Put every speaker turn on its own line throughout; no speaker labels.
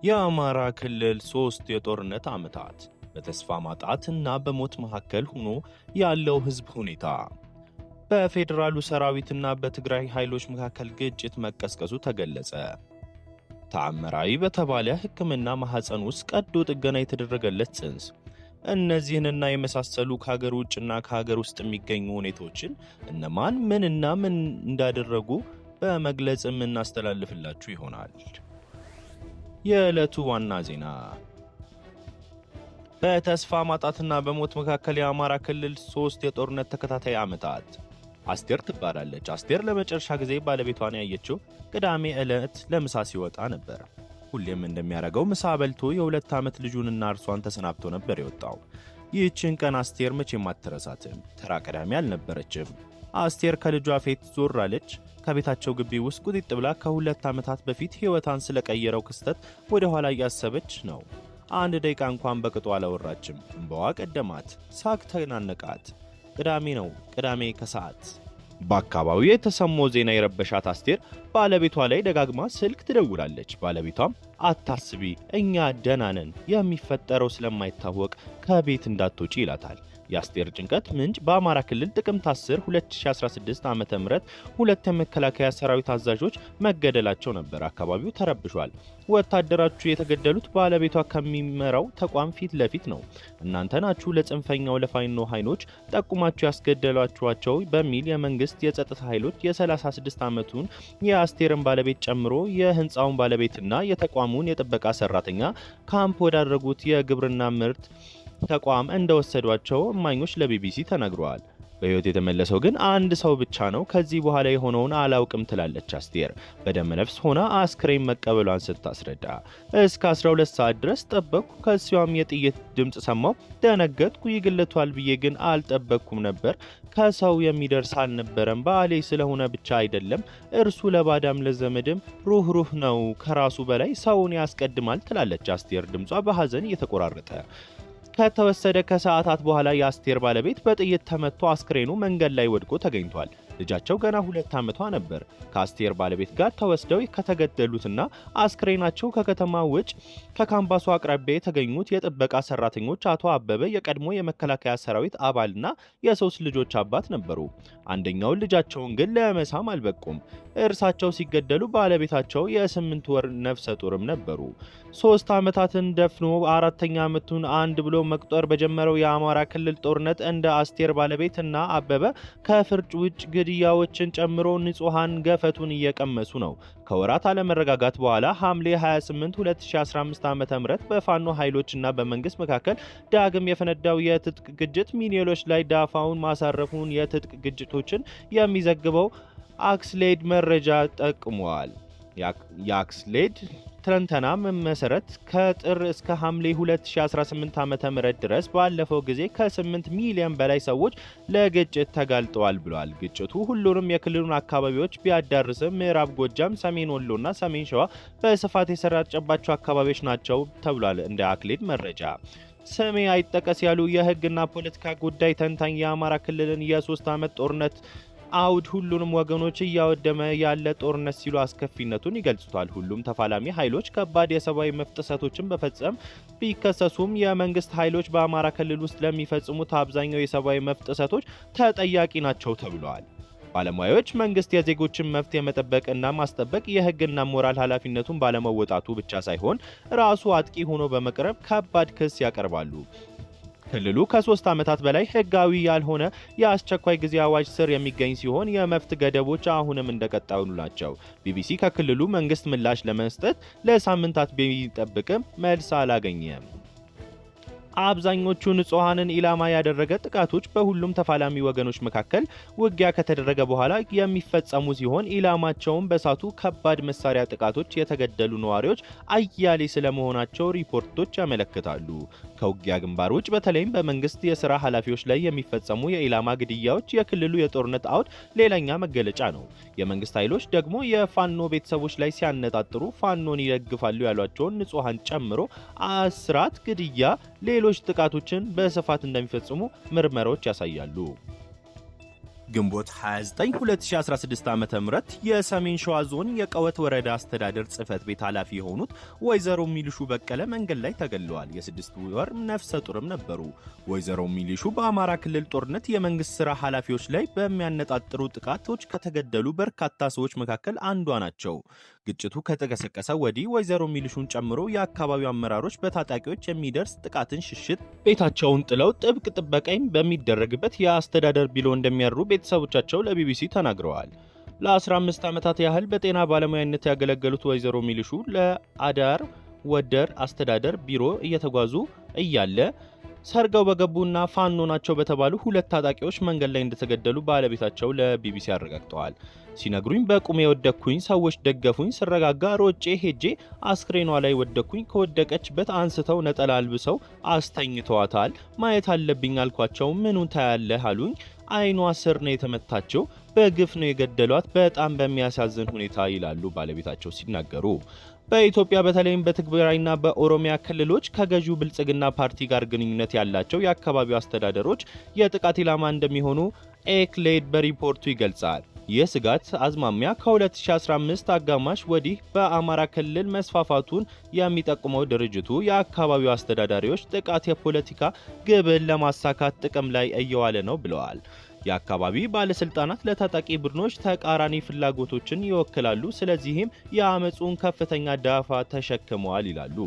የአማራ ክልል 3 የጦርነት ዓመታት በተስፋ ማጣት እና በሞት መካከል ሆኖ ያለው ህዝብ ሁኔታ። በፌዴራሉ ሰራዊትና በትግራይ ኃይሎች መካከል ግጭት መቀስቀሱ ተገለጸ። ተአምራዊ በተባለ ሕክምና ማህፀን ውስጥ ቀዶ ጥገና የተደረገለት ጽንስ። እነዚህንና የመሳሰሉ ከሀገር ውጭና ከሀገር ውስጥ የሚገኙ ሁኔታዎችን እነማን ምንና ምን እንዳደረጉ በመግለጽ የምናስተላልፍላችሁ ይሆናል። የዕለቱ ዋና ዜና። በተስፋ ማጣትና በሞት መካከል የአማራ ክልል 3 የጦርነት ተከታታይ ዓመታት። አስቴር ትባላለች። አስቴር ለመጨረሻ ጊዜ ባለቤቷን ያየችው ቅዳሜ ዕለት ለምሳ ሲወጣ ነበር። ሁሌም እንደሚያደርገው ምሳ በልቶ የ2 ዓመት ልጁንና እርሷን ተሰናብቶ ነበር የወጣው። ይህችን ቀን አስቴር መቼም አትረሳትም። ተራ ቅዳሜ አልነበረችም። አስቴር ከልጇ ፊት ዞር አለች። ከቤታቸው ግቢ ውስጥ ቁጢጥ ብላ ከ2 ዓመታት በፊት ሕይወቷን ስለቀየረው ክስተት ወደ ኋላ እያሰበች ነው። አንድ ደቂቃ እንኳን በቅጡ አላወራችም። እንባዋ ቀደማት፣ ሳቅ ተናነቃት። ቅዳሜ ነው፣ ቅዳሜ ከሰዓት። በአካባቢው የተሰማው ዜና የረበሻት አስቴር ባለቤቷ ላይ ደጋግማ ስልክ ትደውላለች። ባለቤቷም አታስቢ፣ እኛ ደህና ነን፣ የሚፈጠረው ስለማይታወቅ ከቤት እንዳትወጪ ይላታል። የአስቴር ጭንቀት ምንጭ በአማራ ክልል ጥቅምት 10 2016 ዓ.ም 2 የመከላከያ ሰራዊት አዛዦች መገደላቸው ነበር። አካባቢው ተረብሿል። ወታደሮቹ የተገደሉት ባለቤቷ ከሚመራው ተቋም ፊት ለፊት ነው። እናንተ ናችሁ ለጽንፈኛው ለፋኖ ኃይሎች ጠቁማችሁ ያስገደሏቸው በሚል የመንግስት የጸጥታ ኃይሎች የ36 ዓመቱን የአስቴርን ባለቤት ጨምሮ የህንፃውን ባለቤትና የተቋሙን የጥበቃ ሰራተኛ ካምፕ ወዳደረጉት የግብርና ምርት ተቋም እንደወሰዷቸው እማኞች ለቢቢሲ ተናግረዋል። በህይወት የተመለሰው ግን አንድ ሰው ብቻ ነው። ከዚህ በኋላ የሆነውን አላውቅም ትላለች አስቴር በደመነፍስ ሆና አስክሬን መቀበሏን ስታስረዳ። እስከ 12 ሰዓት ድረስ ጠበቅኩ። ከዚያም የጥይት ድምፅ ሰማሁ። ደነገጥኩ። ይገለቷል ብዬ ግን አልጠበቅኩም ነበር። ከሰው የሚደርስ አልነበረም። ባሌ ስለሆነ ብቻ አይደለም፣ እርሱ ለባዳም ለዘመድም ሩህሩህ ነው። ከራሱ በላይ ሰውን ያስቀድማል ትላለች አስቴር ድምጿ በሐዘን እየተቆራረጠ። ከተወሰደ ከሰዓታት በኋላ የአስቴር ባለቤት በጥይት ተመቶ አስክሬኑ መንገድ ላይ ወድቆ ተገኝቷል። ልጃቸው ገና 2 ዓመቷ ነበር። ከአስቴር ባለቤት ጋር ተወስደው ከተገደሉትና አስክሬናቸው ከከተማ ውጭ ከካምፓሱ አቅራቢያ የተገኙት የጥበቃ ሰራተኞች አቶ አበበ የቀድሞ የመከላከያ ሰራዊት አባልና የ3 ልጆች አባት ነበሩ። አንደኛውን ልጃቸውን ግን ለመሳም አልበቁም። እርሳቸው ሲገደሉ ባለቤታቸው የ8 ወር ነፍሰ ጡርም ነበሩ። 3 ዓመታትን ደፍኖ 4ኛ ዓመቱን አንድ ብሎ መቁጠር በጀመረው የአማራ ክልል ጦርነት እንደ አስቴር ባለቤት እና አበበ ከፍርድ ውጭ ግድያዎችን ጨምሮ ንጹሃን ገፈቱን እየቀመሱ ነው። ከወራት አለመረጋጋት በኋላ ሐምሌ 28 2015 ዓ.ም በፋኖ ኃይሎችና በመንግስት መካከል ዳግም የፈነዳው የትጥቅ ግጭት ሚሊዮኖች ላይ ዳፋውን ማሳረፉን የትጥቅ ግጭቶችን የሚዘግበው አክስሌድ መረጃ ጠቅሟል። የአክስሌድ ትንተና መሰረት ከጥር እስከ ሐምሌ 2018 ዓ.ም ድረስ ባለፈው ጊዜ ከ8 ሚሊዮን በላይ ሰዎች ለግጭት ተጋልጠዋል ብሏል። ግጭቱ ሁሉንም የክልሉን አካባቢዎች ቢያዳርስም ምዕራብ ጎጃም፣ ሰሜን ወሎና ሰሜን ሸዋ በስፋት የሰራጨባቸው አካባቢዎች ናቸው ተብሏል። እንደ አክሌድ መረጃ ስሜ አይጠቀስ ያሉ የህግና ፖለቲካ ጉዳይ ተንታኝ የአማራ ክልልን የ3 ዓመት ጦርነት አውድ ሁሉንም ወገኖች እያወደመ ያለ ጦርነት ሲሉ አስከፊነቱን ይገልጹታል። ሁሉም ተፋላሚ ኃይሎች ከባድ የሰብአዊ መብት ጥሰቶችን በፈጸም ቢከሰሱም የመንግስት ኃይሎች በአማራ ክልል ውስጥ ለሚፈጽሙት አብዛኛው የሰብአዊ መብት ጥሰቶች ተጠያቂ ናቸው ተብለዋል። ባለሙያዎች መንግስት የዜጎችን መብት የመጠበቅ እና ማስጠበቅ የህግና ሞራል ኃላፊነቱን ባለመወጣቱ ብቻ ሳይሆን ራሱ አጥቂ ሆኖ በመቅረብ ከባድ ክስ ያቀርባሉ። ክልሉ ከ3 ዓመታት በላይ ህጋዊ ያልሆነ የአስቸኳይ ጊዜ አዋጅ ስር የሚገኝ ሲሆን የመብት ገደቦች አሁንም እንደቀጠሉ ናቸው። ቢቢሲ ከክልሉ መንግስት ምላሽ ለመስጠት ለሳምንታት ቢጠብቅም መልስ አላገኘም። አብዛኞቹ ንጹሃንን ኢላማ ያደረገ ጥቃቶች በሁሉም ተፋላሚ ወገኖች መካከል ውጊያ ከተደረገ በኋላ የሚፈጸሙ ሲሆን ኢላማቸውን በሳቱ ከባድ መሳሪያ ጥቃቶች የተገደሉ ነዋሪዎች አያሌ ስለመሆናቸው ሪፖርቶች ያመለክታሉ። ከውጊያ ግንባር ውጭ በተለይም በመንግስት የሥራ ኃላፊዎች ላይ የሚፈጸሙ የኢላማ ግድያዎች የክልሉ የጦርነት አውድ ሌላኛ መገለጫ ነው። የመንግስት ኃይሎች ደግሞ የፋኖ ቤተሰቦች ላይ ሲያነጣጥሩ ፋኖን ይደግፋሉ ያሏቸውን ንጹሃን ጨምሮ እስራት፣ ግድያ፣ ሌሎች ጥቃቶችን በስፋት እንደሚፈጽሙ ምርመራዎች ያሳያሉ። ግንቦት 29 2016 ዓ.ም የሰሜን ሸዋ ዞን የቀወት ወረዳ አስተዳደር ጽሕፈት ቤት ኃላፊ የሆኑት ወይዘሮ ሚሊሹ በቀለ መንገድ ላይ ተገለዋል። የ6 ወር ነፍሰ ጡርም ነበሩ። ወይዘሮ ሚሊሹ በአማራ ክልል ጦርነት የመንግስት ሥራ ኃላፊዎች ላይ በሚያነጣጥሩ ጥቃቶች ከተገደሉ በርካታ ሰዎች መካከል አንዷ ናቸው። ግጭቱ ከተቀሰቀሰ ወዲህ ወይዘሮ ሚሊሹን ጨምሮ የአካባቢው አመራሮች በታጣቂዎች የሚደርስ ጥቃትን ሽሽት ቤታቸውን ጥለው ጥብቅ ጥበቃም በሚደረግበት የአስተዳደር ቢሮ እንደሚያሩ ቤተሰቦቻቸው ለቢቢሲ ተናግረዋል። ለ15 ዓመታት ያህል በጤና ባለሙያነት ያገለገሉት ወይዘሮ ሚሊሹ ለአዳር ወደር አስተዳደር ቢሮ እየተጓዙ እያለ ሰርገው በገቡና ፋኖ ናቸው በተባሉ ሁለት ታጣቂዎች መንገድ ላይ እንደተገደሉ ባለቤታቸው ለቢቢሲ አረጋግጠዋል። ሲነግሩኝ በቁሜ ወደኩኝ፣ ሰዎች ደገፉኝ፣ ስረጋጋ ሮጬ ሄጄ አስክሬኗ ላይ ወደኩኝ። ከወደቀችበት አንስተው ነጠላ አልብሰው አስተኝተዋታል። ማየት አለብኝ አልኳቸው። ምኑን ታያለህ አሉኝ። አይኗ ስር ነው የተመታቸው። በግፍ ነው የገደሏት። በጣም በሚያሳዝን ሁኔታ ይላሉ ባለቤታቸው ሲናገሩ። በኢትዮጵያ በተለይም በትግራይና በኦሮሚያ ክልሎች ከገዢው ብልጽግና ፓርቲ ጋር ግንኙነት ያላቸው የአካባቢው አስተዳደሮች የጥቃት ኢላማ እንደሚሆኑ ኤክሌድ በሪፖርቱ ይገልጻል። ይህ ስጋት አዝማሚያ ከ2015 አጋማሽ ወዲህ በአማራ ክልል መስፋፋቱን የሚጠቁመው ድርጅቱ የአካባቢው አስተዳዳሪዎች ጥቃት የፖለቲካ ግብን ለማሳካት ጥቅም ላይ እየዋለ ነው ብለዋል። የአካባቢ ባለስልጣናት ለታጣቂ ቡድኖች ተቃራኒ ፍላጎቶችን ይወክላሉ፣ ስለዚህም የአመጹን ከፍተኛ ዳፋ ተሸክመዋል ይላሉ።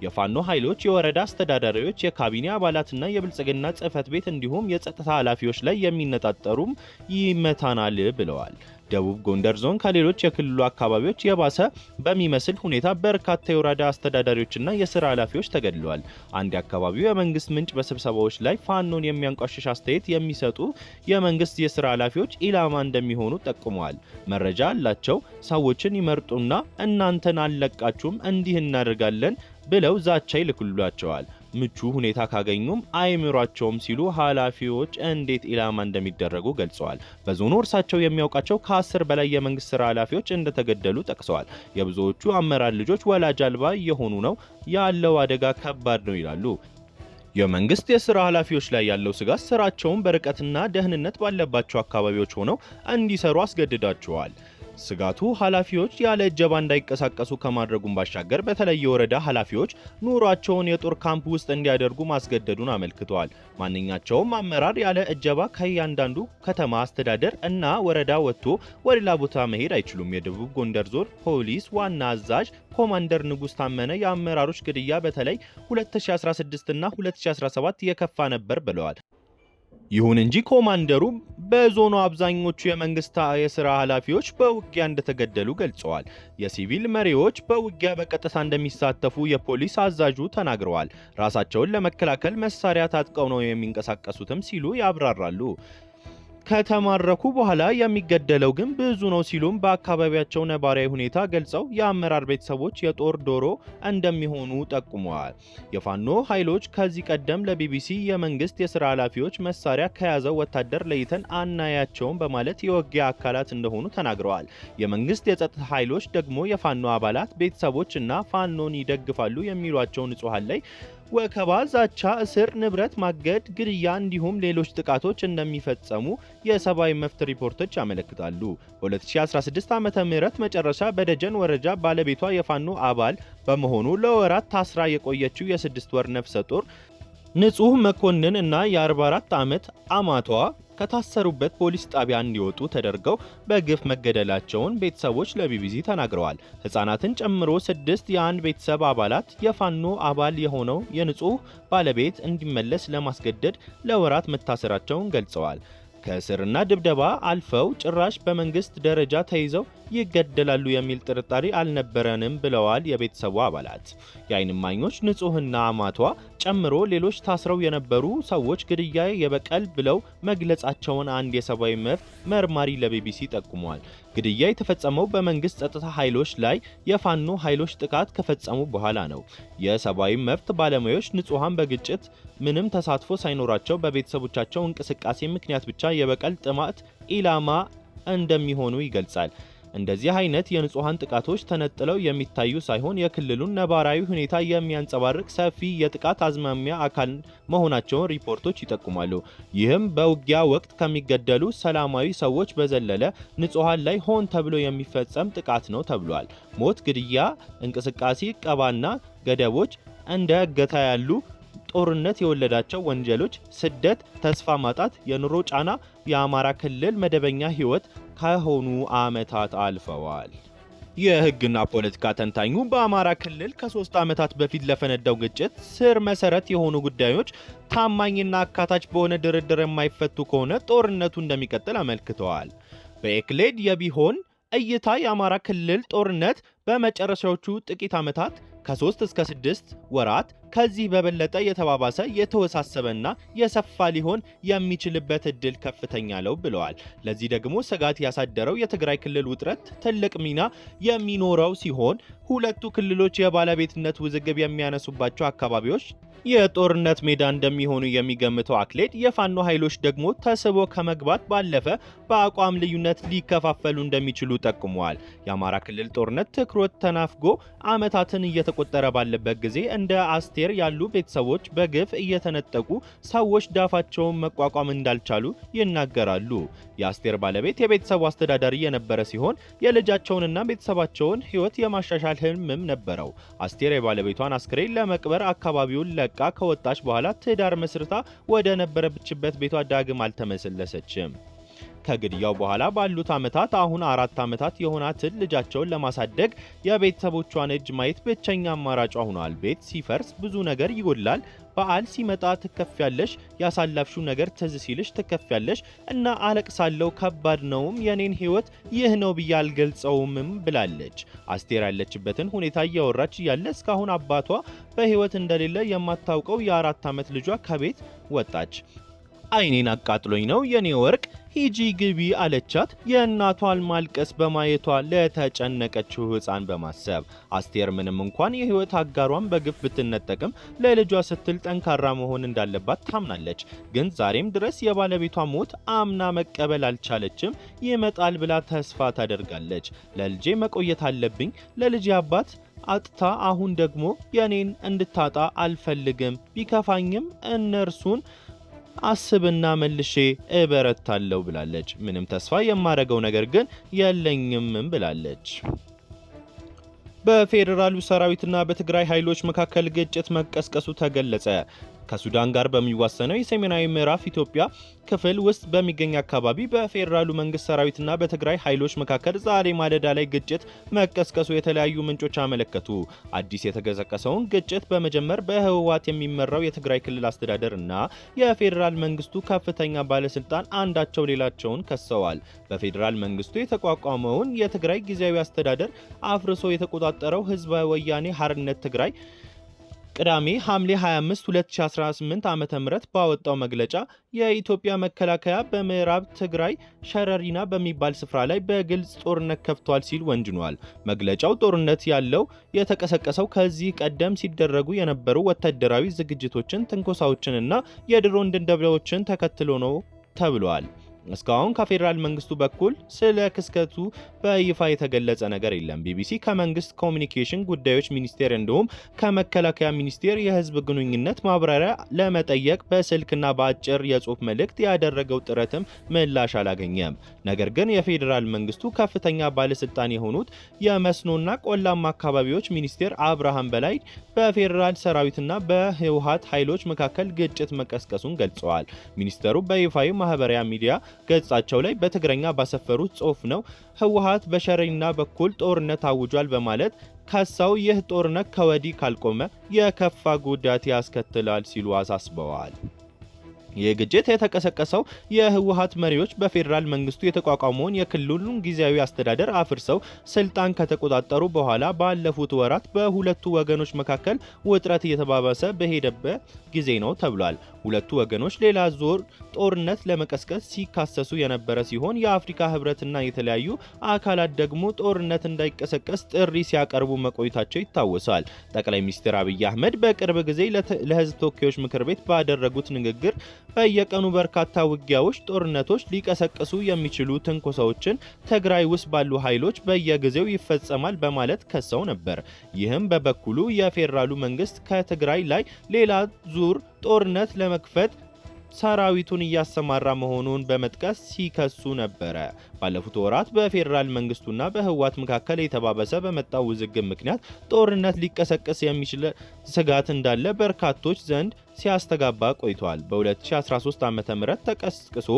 የፋኖ ኃይሎች የወረዳ አስተዳዳሪዎች፣ የካቢኔ አባላትና የብልጽግና ጽሕፈት ቤት እንዲሁም የጸጥታ ኃላፊዎች ላይ የሚነጣጠሩም ይመታናል ብለዋል። ደቡብ ጎንደር ዞን ከሌሎች የክልሉ አካባቢዎች የባሰ በሚመስል ሁኔታ በርካታ የወረዳ አስተዳዳሪዎችና የሥራ ኃላፊዎች ተገድለዋል። አንድ የአካባቢው የመንግስት ምንጭ በስብሰባዎች ላይ ፋኖን የሚያንቋሽሽ አስተያየት የሚሰጡ የመንግስት የሥራ ኃላፊዎች ኢላማ እንደሚሆኑ ጠቁመዋል። መረጃ አላቸው ሰዎችን ይመርጡና እናንተን አንለቃችሁም እንዲህ እናደርጋለን ብለው ዛቻ ይልኩላቸዋል። ምቹ ሁኔታ ካገኙም አይምሯቸውም ሲሉ ኃላፊዎች እንዴት ኢላማ እንደሚደረጉ ገልጸዋል። በዞኑ እርሳቸው የሚያውቃቸው ከ10 በላይ የመንግስት ሥራ ኃላፊዎች እንደተገደሉ ጠቅሰዋል። የብዙዎቹ አመራር ልጆች ወላጅ አልባ የሆኑ ነው፣ ያለው አደጋ ከባድ ነው ይላሉ። የመንግስት የሥራ ኃላፊዎች ላይ ያለው ስጋት ስራቸውን በርቀትና ደህንነት ባለባቸው አካባቢዎች ሆነው እንዲሰሩ አስገድዳቸዋል። ስጋቱ ኃላፊዎች ያለ እጀባ እንዳይንቀሳቀሱ ከማድረጉም ባሻገር በተለይ የወረዳ ኃላፊዎች ኑሯቸውን የጦር ካምፕ ውስጥ እንዲያደርጉ ማስገደዱን አመልክተዋል። ማንኛቸውም አመራር ያለ እጀባ ከእያንዳንዱ ከተማ አስተዳደር እና ወረዳ ወጥቶ ወደ ሌላ ቦታ መሄድ አይችሉም። የደቡብ ጎንደር ዞን ፖሊስ ዋና አዛዥ ኮማንደር ንጉስ ታመነ የአመራሮች ግድያ በተለይ 2016 እና 2017 የከፋ ነበር ብለዋል። ይሁን እንጂ ኮማንደሩ በዞኑ አብዛኞቹ የመንግስት የሥራ ኃላፊዎች በውጊያ እንደተገደሉ ገልጸዋል። የሲቪል መሪዎች በውጊያ በቀጥታ እንደሚሳተፉ የፖሊስ አዛዡ ተናግረዋል። ራሳቸውን ለመከላከል መሳሪያ ታጥቀው ነው የሚንቀሳቀሱትም ሲሉ ያብራራሉ። ከተማረኩ በኋላ የሚገደለው ግን ብዙ ነው ሲሉም በአካባቢያቸው ነባራዊ ሁኔታ ገልጸው የአመራር ቤተሰቦች የጦር ዶሮ እንደሚሆኑ ጠቁመዋል። የፋኖ ኃይሎች ከዚህ ቀደም ለቢቢሲ የመንግስት የሥራ ኃላፊዎች መሳሪያ ከያዘው ወታደር ለይተን አናያቸውም በማለት የውጊያ አካላት እንደሆኑ ተናግረዋል። የመንግስት የጸጥታ ኃይሎች ደግሞ የፋኖ አባላት ቤተሰቦች እና ፋኖን ይደግፋሉ የሚሏቸው ንጹሃን ላይ ወከባ፣ ዛቻ፣ እስር፣ ንብረት ማገድ፣ ግድያ እንዲሁም ሌሎች ጥቃቶች እንደሚፈጸሙ የሰብአዊ መብት ሪፖርቶች ያመለክታሉ። በ2016 ዓ.ም መጨረሻ በደጀን ወረዳ ባለቤቷ የፋኖ አባል በመሆኑ ለወራት ታስራ የቆየችው የ6 ወር ነፍሰ ጡር ንጹህ መኮንን እና የ44 ዓመት አማቷ ከታሰሩበት ፖሊስ ጣቢያ እንዲወጡ ተደርገው በግፍ መገደላቸውን ቤተሰቦች ለቢቢሲ ተናግረዋል። ሕፃናትን ጨምሮ 6 የአንድ ቤተሰብ አባላት የፋኖ አባል የሆነው የንጹህ ባለቤት እንዲመለስ ለማስገደድ ለወራት መታሰራቸውን ገልጸዋል። ከእስርና ድብደባ አልፈው ጭራሽ በመንግስት ደረጃ ተይዘው ይገደላሉ የሚል ጥርጣሬ አልነበረንም ብለዋል የቤተሰቡ አባላት። የዓይን እማኞች ንጹህና አማቷ ጨምሮ ሌሎች ታስረው የነበሩ ሰዎች ግድያ የበቀል ብለው መግለጻቸውን አንድ የሰብአዊ መብት መርማሪ ለቢቢሲ ጠቁመዋል። ግድያ የተፈጸመው በመንግስት ጸጥታ ኃይሎች ላይ የፋኖ ኃይሎች ጥቃት ከፈጸሙ በኋላ ነው። የሰብአዊ መብት ባለሙያዎች ንጹሃን በግጭት ምንም ተሳትፎ ሳይኖራቸው በቤተሰቦቻቸው እንቅስቃሴ ምክንያት ብቻ የበቀል ጥማት ኢላማ እንደሚሆኑ ይገልጻል። እንደዚህ አይነት የንጹሃን ጥቃቶች ተነጥለው የሚታዩ ሳይሆን የክልሉን ነባራዊ ሁኔታ የሚያንጸባርቅ ሰፊ የጥቃት አዝማሚያ አካል መሆናቸውን ሪፖርቶች ይጠቁማሉ። ይህም በውጊያ ወቅት ከሚገደሉ ሰላማዊ ሰዎች በዘለለ ንጹሃን ላይ ሆን ተብሎ የሚፈጸም ጥቃት ነው ተብሏል። ሞት፣ ግድያ፣ እንቅስቃሴ ቀባና ገደቦች እንደ እገታ ያሉ ጦርነት የወለዳቸው ወንጀሎች፣ ስደት፣ ተስፋ ማጣት፣ የኑሮ ጫና የአማራ ክልል መደበኛ ህይወት ከሆኑ ዓመታት አልፈዋል። የህግና ፖለቲካ ተንታኙ በአማራ ክልል ከ3 ዓመታት በፊት ለፈነዳው ግጭት ስር መሰረት የሆኑ ጉዳዮች ታማኝና አካታች በሆነ ድርድር የማይፈቱ ከሆነ ጦርነቱ እንደሚቀጥል አመልክተዋል። በኤክሌድ የቢሆን እይታ የአማራ ክልል ጦርነት በመጨረሻዎቹ ጥቂት ዓመታት ከ3 እስከ 6 ወራት ከዚህ በበለጠ የተባባሰ የተወሳሰበና የሰፋ ሊሆን የሚችልበት እድል ከፍተኛ ነው ብለዋል። ለዚህ ደግሞ ስጋት ያሳደረው የትግራይ ክልል ውጥረት ትልቅ ሚና የሚኖረው ሲሆን ሁለቱ ክልሎች የባለቤትነት ውዝግብ የሚያነሱባቸው አካባቢዎች የጦርነት ሜዳ እንደሚሆኑ የሚገምተው አክሌድ የፋኖ ኃይሎች ደግሞ ተስቦ ከመግባት ባለፈ በአቋም ልዩነት ሊከፋፈሉ እንደሚችሉ ጠቁመዋል። የአማራ ክልል ጦርነት ትኩረት ተናፍጎ ዓመታትን እየተቆጠረ ባለበት ጊዜ እንደ አስቴር ያሉ ቤተሰቦች በግፍ እየተነጠቁ ሰዎች ዳፋቸውን መቋቋም እንዳልቻሉ ይናገራሉ። የአስቴር ባለቤት የቤተሰቡ አስተዳዳሪ የነበረ ሲሆን የልጃቸውንና ቤተሰባቸውን ሕይወት የማሻሻል ህልምም ነበረው። አስቴር የባለቤቷን አስክሬን ለመቅበር አካባቢውን ለቃ ከወጣች በኋላ ትዳር መስርታ ወደ ነበረችበት ቤቷ ዳግም አልተመለሰችም። ከግድያው በኋላ ባሉት ዓመታት አሁን 4 ዓመታት የሆናትን ልጃቸውን ለማሳደግ የቤተሰቦቿን እጅ ማየት ብቸኛ አማራጯ ሆኗል። ቤት ሲፈርስ ብዙ ነገር ይጎላል። በዓል ሲመጣ ትከፍያለሽ፣ ያሳለፍሽው ነገር ትዝ ሲልሽ ትከፍያለሽ እና አለቅሳለሁ። ከባድ ነውም። የኔን ህይወት ይህ ነው ብዬ አልገልጸውም ብላለች። አስቴር ያለችበትን ሁኔታ እያወራች እያለ እስካሁን አባቷ በህይወት እንደሌለ የማታውቀው የ4 ዓመት ልጇ ከቤት ወጣች። አይኔን አቃጥሎኝ ነው የኔ ወርቅ ሂጂ ግቢ አለቻት። የእናቷን ማልቀስ በማየቷ ለተጨነቀችው ህፃን በማሰብ አስቴር ምንም እንኳን የህይወት አጋሯን በግፍ ብትነጠቅም ለልጇ ስትል ጠንካራ መሆን እንዳለባት ታምናለች። ግን ዛሬም ድረስ የባለቤቷ ሞት አምና መቀበል አልቻለችም። ይመጣል ብላ ተስፋ ታደርጋለች። ለልጄ መቆየት አለብኝ። ለልጄ አባት አጥታ አሁን ደግሞ የኔን እንድታጣ አልፈልግም። ቢከፋኝም እነርሱን አስብና መልሼ እበረታለሁ ብላለች። ምንም ተስፋ የማረገው ነገር ግን የለኝም ብላለች። በፌዴራሉ ሰራዊትና በትግራይ ኃይሎች መካከል ግጭት መቀስቀሱ ተገለጸ። ከሱዳን ጋር በሚዋሰነው የሰሜናዊ ምዕራብ ኢትዮጵያ ክፍል ውስጥ በሚገኝ አካባቢ በፌዴራሉ መንግስት ሰራዊትና በትግራይ ኃይሎች መካከል ዛሬ ማለዳ ላይ ግጭት መቀስቀሱ የተለያዩ ምንጮች አመለከቱ። አዲስ የተቀሰቀሰውን ግጭት በመጀመር በህወሓት የሚመራው የትግራይ ክልል አስተዳደር እና የፌዴራል መንግስቱ ከፍተኛ ባለስልጣን አንዳቸው ሌላቸውን ከሰዋል። በፌዴራል መንግስቱ የተቋቋመውን የትግራይ ጊዜያዊ አስተዳደር አፍርሶ የተቆጣጠረው ህዝባዊ ወያኔ ሓርነት ትግራይ ቅዳሜ ሐምሌ 25 2018 ዓ.ም ባወጣው መግለጫ የኢትዮጵያ መከላከያ በምዕራብ ትግራይ ሸረሪና በሚባል ስፍራ ላይ በግልጽ ጦርነት ከፍቷል ሲል ወንጅኗል። መግለጫው ጦርነት ያለው የተቀሰቀሰው ከዚህ ቀደም ሲደረጉ የነበሩ ወታደራዊ ዝግጅቶችን፣ ትንኮሳዎችንና የድሮን ድብደባዎችን ተከትሎ ነው ተብሏል። እስካሁን ከፌዴራል መንግስቱ በኩል ስለ ክስተቱ በይፋ የተገለጸ ነገር የለም። ቢቢሲ ከመንግስት ኮሚኒኬሽን ጉዳዮች ሚኒስቴር እንዲሁም ከመከላከያ ሚኒስቴር የህዝብ ግንኙነት ማብራሪያ ለመጠየቅ በስልክና በአጭር የጽሑፍ መልእክት ያደረገው ጥረትም ምላሽ አላገኘም። ነገር ግን የፌዴራል መንግስቱ ከፍተኛ ባለስልጣን የሆኑት የመስኖና ቆላማ አካባቢዎች ሚኒስቴር አብርሃም በላይ በፌዴራል ሰራዊትና በህወሓት ኃይሎች መካከል ግጭት መቀስቀሱን ገልጸዋል። ሚኒስቴሩ በይፋዊ ማህበራዊ ሚዲያ ገጻቸው ላይ በትግረኛ ባሰፈሩት ጽሑፍ ነው ህወሓት በሸረሪና በኩል ጦርነት አውጇል በማለት ከሰው ይህ ጦርነት ከወዲህ ካልቆመ የከፋ ጉዳት ያስከትላል ሲሉ አሳስበዋል። ይህ ግጭት የተቀሰቀሰው የህወሓት መሪዎች በፌዴራል መንግስቱ የተቋቋመውን የክልሉን ጊዜያዊ አስተዳደር አፍርሰው ስልጣን ከተቆጣጠሩ በኋላ ባለፉት ወራት በሁለቱ ወገኖች መካከል ውጥረት እየተባባሰ በሄደበት ጊዜ ነው ተብሏል። ሁለቱ ወገኖች ሌላ ዙር ጦርነት ለመቀስቀስ ሲካሰሱ የነበረ ሲሆን የአፍሪካ ህብረትና የተለያዩ አካላት ደግሞ ጦርነት እንዳይቀሰቀስ ጥሪ ሲያቀርቡ መቆየታቸው ይታወሳል። ጠቅላይ ሚኒስትር አብይ አህመድ በቅርብ ጊዜ ለህዝብ ተወካዮች ምክር ቤት ባደረጉት ንግግር በየቀኑ በርካታ ውጊያዎች፣ ጦርነቶች ሊቀሰቅሱ የሚችሉ ትንኮሳዎችን ትግራይ ውስጥ ባሉ ኃይሎች በየጊዜው ይፈጸማል በማለት ከሰው ነበር። ይህም በበኩሉ የፌዴራሉ መንግስት ከትግራይ ላይ ሌላ ዙር ጦርነት ለመክፈት ሰራዊቱን እያሰማራ መሆኑን በመጥቀስ ሲከሱ ነበረ። ባለፉት ወራት በፌዴራል መንግስቱና በህወሓት መካከል የተባባሰ በመጣው ውዝግብ ምክንያት ጦርነት ሊቀሰቀስ የሚችል ስጋት እንዳለ በርካቶች ዘንድ ሲያስተጋባ ቆይቷል። በ2013 ዓ.ም ተቀስቅሶ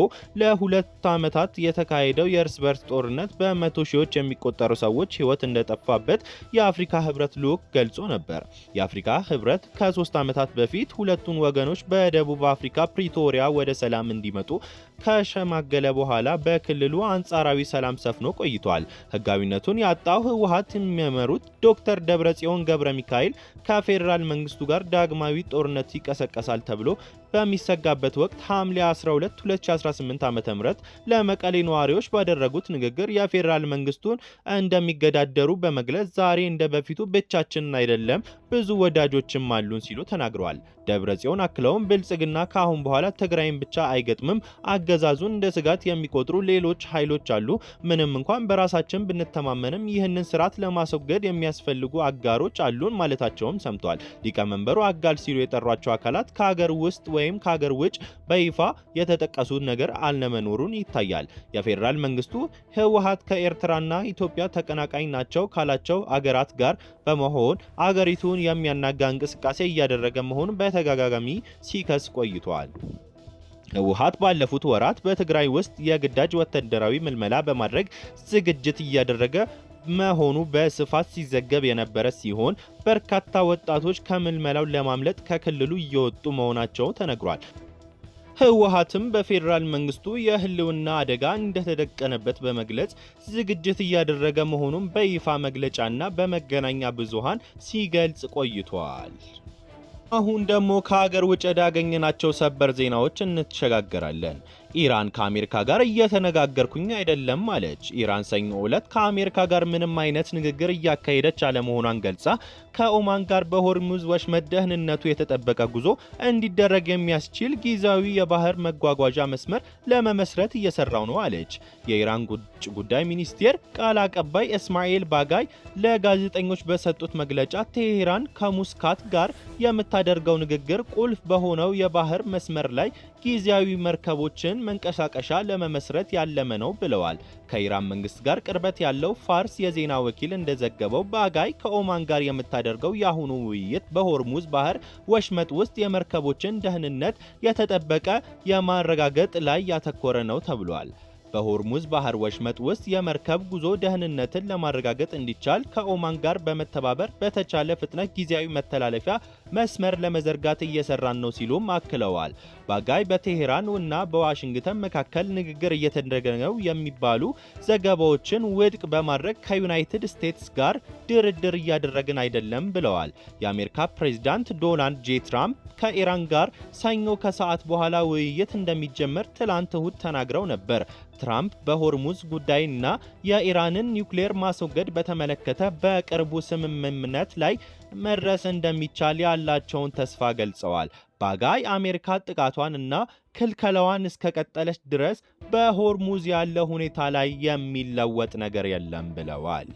ለ2 ዓመታት የተካሄደው የእርስ በርስ ጦርነት በመቶ ሺዎች የሚቆጠሩ ሰዎች ህይወት እንደጠፋበት የአፍሪካ ህብረት ልዑክ ገልጾ ነበር። የአፍሪካ ህብረት ከ3 ዓመታት በፊት ሁለቱን ወገኖች በደቡብ አፍሪካ ፕሪቶሪያ ወደ ሰላም እንዲመጡ ከሸማገለ በኋላ በክልሉ አንጻራዊ ሰላም ሰፍኖ ቆይቷል። ህጋዊነቱን ያጣው ህወሓት የሚመሩት ዶክተር ደብረጽዮን ገብረ ሚካኤል ከፌዴራል መንግስቱ ጋር ዳግማዊ ጦርነት ይቀሰቀሳል ተብሎ በሚሰጋበት ወቅት ሐምሌ 12 2018 ዓ.ም ለመቀሌ ነዋሪዎች ባደረጉት ንግግር የፌዴራል መንግስቱን እንደሚገዳደሩ በመግለጽ ዛሬ እንደ በፊቱ ብቻችንን አይደለም ብዙ ወዳጆችም አሉን ሲሉ ተናግረዋል። ደብረጽዮን አክለውም ብልጽግና ከአሁን በኋላ ትግራይን ብቻ አይገጥምም፣ አገዛዙን እንደ ስጋት የሚቆጥሩ ሌሎች ኃይሎች አሉ። ምንም እንኳን በራሳችን ብንተማመንም ይህንን ስርዓት ለማስወገድ የሚያስፈልጉ አጋሮች አሉን ማለታቸውም ሰምቷል። ሊቀመንበሩ አጋር ሲሉ የጠሯቸው አካላት ከሀገር ውስጥ ወይም ከሀገር ውጭ በይፋ የተጠቀሱት ነገር አለመኖሩን ይታያል። የፌዴራል መንግስቱ ህወሓት ከኤርትራና ኢትዮጵያ ተቀናቃኝ ናቸው ካላቸው አገራት ጋር በመሆን አገሪቱን የሚያናጋ እንቅስቃሴ እያደረገ መሆኑን በተደጋጋሚ ሲከስ ቆይቷል። ህወሓት ባለፉት ወራት በትግራይ ውስጥ የግዳጅ ወታደራዊ ምልመላ በማድረግ ዝግጅት እያደረገ መሆኑ በስፋት ሲዘገብ የነበረ ሲሆን በርካታ ወጣቶች ከምልመላው ለማምለጥ ከክልሉ እየወጡ መሆናቸው ተነግሯል። ህወሓትም በፌዴራል መንግስቱ የህልውና አደጋ እንደተደቀነበት በመግለጽ ዝግጅት እያደረገ መሆኑን በይፋ መግለጫና በመገናኛ ብዙሃን ሲገልጽ ቆይቷል። አሁን ደግሞ ከሀገር ውጭ ያገኘናቸው ሰበር ዜናዎች እንተሸጋገራለን። ኢራን ከአሜሪካ ጋር እየተነጋገርኩኝ አይደለም አለች። ኢራን ሰኞ ዕለት ከአሜሪካ ጋር ምንም አይነት ንግግር እያካሄደች አለመሆኗን ገልጻ ከኦማን ጋር በሆርሙዝ ወሽመጥ ደህንነቱ የተጠበቀ ጉዞ እንዲደረግ የሚያስችል ጊዜያዊ የባህር መጓጓዣ መስመር ለመመስረት እየሰራው ነው አለች። የኢራን ውጭ ጉዳይ ሚኒስቴር ቃል አቀባይ እስማኤል ባጋይ ለጋዜጠኞች በሰጡት መግለጫ ቴሄራን ከሙስካት ጋር የምታደርገው ንግግር ቁልፍ በሆነው የባህር መስመር ላይ ጊዜያዊ መርከቦችን መንቀሳቀሻ ለመመስረት ያለመ ነው ብለዋል። ከኢራን መንግስት ጋር ቅርበት ያለው ፋርስ የዜና ወኪል እንደዘገበው ባጋይ ከኦማን ጋር የምታደርገው የአሁኑ ውይይት በሆርሙዝ ባህር ወሽመጥ ውስጥ የመርከቦችን ደህንነት የተጠበቀ የማረጋገጥ ላይ ያተኮረ ነው ተብሏል። በሆርሙዝ ባህር ወሽመጥ ውስጥ የመርከብ ጉዞ ደህንነትን ለማረጋገጥ እንዲቻል ከኦማን ጋር በመተባበር በተቻለ ፍጥነት ጊዜያዊ መተላለፊያ መስመር ለመዘርጋት እየሰራን ነው ሲሉም አክለዋል። ባጋይ በቴሄራን እና በዋሽንግተን መካከል ንግግር እየተደረገ ነው የሚባሉ ዘገባዎችን ውድቅ በማድረግ ከዩናይትድ ስቴትስ ጋር ድርድር እያደረግን አይደለም ብለዋል። የአሜሪካ ፕሬዝዳንት ዶናልድ ጄ ትራምፕ ከኢራን ጋር ሰኞ ከሰዓት በኋላ ውይይት እንደሚጀመር ትላንት እሁድ ተናግረው ነበር። ትራምፕ በሆርሙዝ ጉዳይና የኢራንን ኒውክሌር ማስወገድ በተመለከተ በቅርቡ ስምምነት ላይ መድረስ እንደሚቻል ያላቸውን ተስፋ ገልጸዋል። ባጋይ አሜሪካ ጥቃቷን እና ክልከላዋን እስከቀጠለች ድረስ በሆርሙዝ ያለ ሁኔታ ላይ የሚለወጥ ነገር የለም ብለዋል።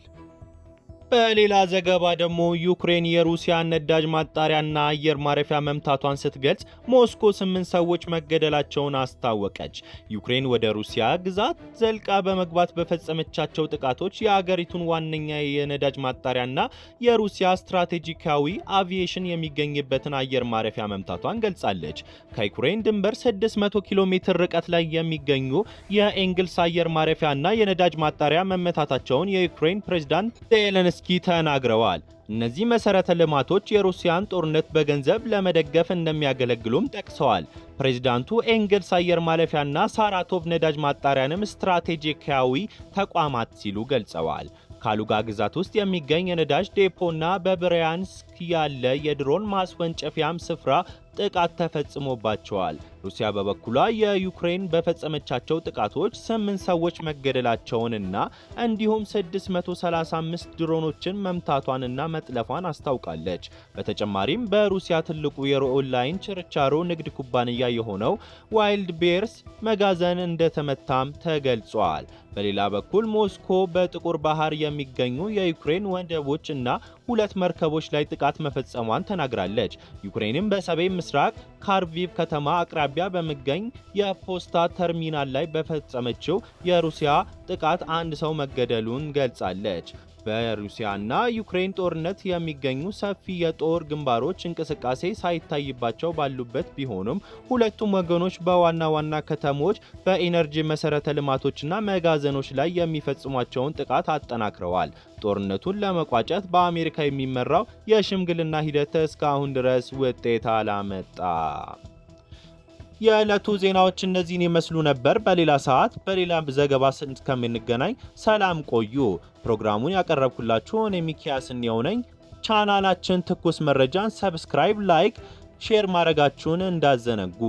በሌላ ዘገባ ደግሞ ዩክሬን የሩሲያን ነዳጅ ማጣሪያና አየር ማረፊያ መምታቷን ስትገልጽ ሞስኮ 8 ሰዎች መገደላቸውን አስታወቀች። ዩክሬን ወደ ሩሲያ ግዛት ዘልቃ በመግባት በፈጸመቻቸው ጥቃቶች የአገሪቱን ዋነኛ የነዳጅ ማጣሪያና የሩሲያ ስትራቴጂካዊ አቪዬሽን የሚገኝበትን አየር ማረፊያ መምታቷን ገልጻለች። ከዩክሬን ድንበር 600 ኪሎ ሜትር ርቀት ላይ የሚገኙ የኤንግልስ አየር ማረፊያና የነዳጅ ማጣሪያ መመታታቸውን የዩክሬን ፕሬዝዳንት ዜሌንስኪ ተናግረዋል። እነዚህ መሰረተ ልማቶች የሩሲያን ጦርነት በገንዘብ ለመደገፍ እንደሚያገለግሉም ጠቅሰዋል። ፕሬዝዳንቱ ኤንግልስ አየር ማረፊያና ሳራቶቭ ነዳጅ ማጣሪያንም ስትራቴጂካዊ ተቋማት ሲሉ ገልጸዋል። ካሉጋ ግዛት ውስጥ የሚገኝ የነዳጅ ዴፖና በብሪያንስክ ያለ የድሮን ማስወንጨፊያም ስፍራ ጥቃት ተፈጽሞባቸዋል። ሩሲያ በበኩሏ የዩክሬን በፈጸመቻቸው ጥቃቶች 8 ሰዎች መገደላቸውንና እንዲሁም 635 ድሮኖችን መምታቷንና መጥለፏን አስታውቃለች። በተጨማሪም በሩሲያ ትልቁ የኦንላይን ችርቻሮ ንግድ ኩባንያ የሆነው ዋይልድ ቤርስ መጋዘን እንደተመታም ተገልጿል። በሌላ በኩል ሞስኮ በጥቁር ባህር የሚገኙ የዩክሬን ወደቦች እና 2 መርከቦች ላይ ጥቃት መፈጸሟን ተናግራለች። ዩክሬንም በሰሜን ምስራቅ ካርቪቭ ከተማ አቅራቢያ በሚገኝ የፖስታ ተርሚናል ላይ በፈጸመችው የሩሲያ ጥቃት 1 ሰው መገደሉን ገልጻለች። በሩሲያና ዩክሬን ጦርነት የሚገኙ ሰፊ የጦር ግንባሮች እንቅስቃሴ ሳይታይባቸው ባሉበት ቢሆኑም ሁለቱም ወገኖች በዋና ዋና ከተሞች በኢነርጂ መሰረተ ልማቶችና መጋዘኖች ላይ የሚፈጽሟቸውን ጥቃት አጠናክረዋል። ጦርነቱን ለመቋጨት በአሜሪካ የሚመራው የሽምግልና ሂደት እስካሁን ድረስ ውጤት አላመጣም። የዕለቱ ዜናዎች እነዚህን ይመስሉ ነበር። በሌላ ሰዓት በሌላ ዘገባ እስከምንገናኝ ሰላም ቆዩ። ፕሮግራሙን ያቀረብኩላችሁ እኔ ሚኪያስ እንየው ነኝ። ቻናላችን ትኩስ መረጃን ሰብስክራይብ፣ ላይክ፣ ሼር ማድረጋችሁን እንዳዘነጉ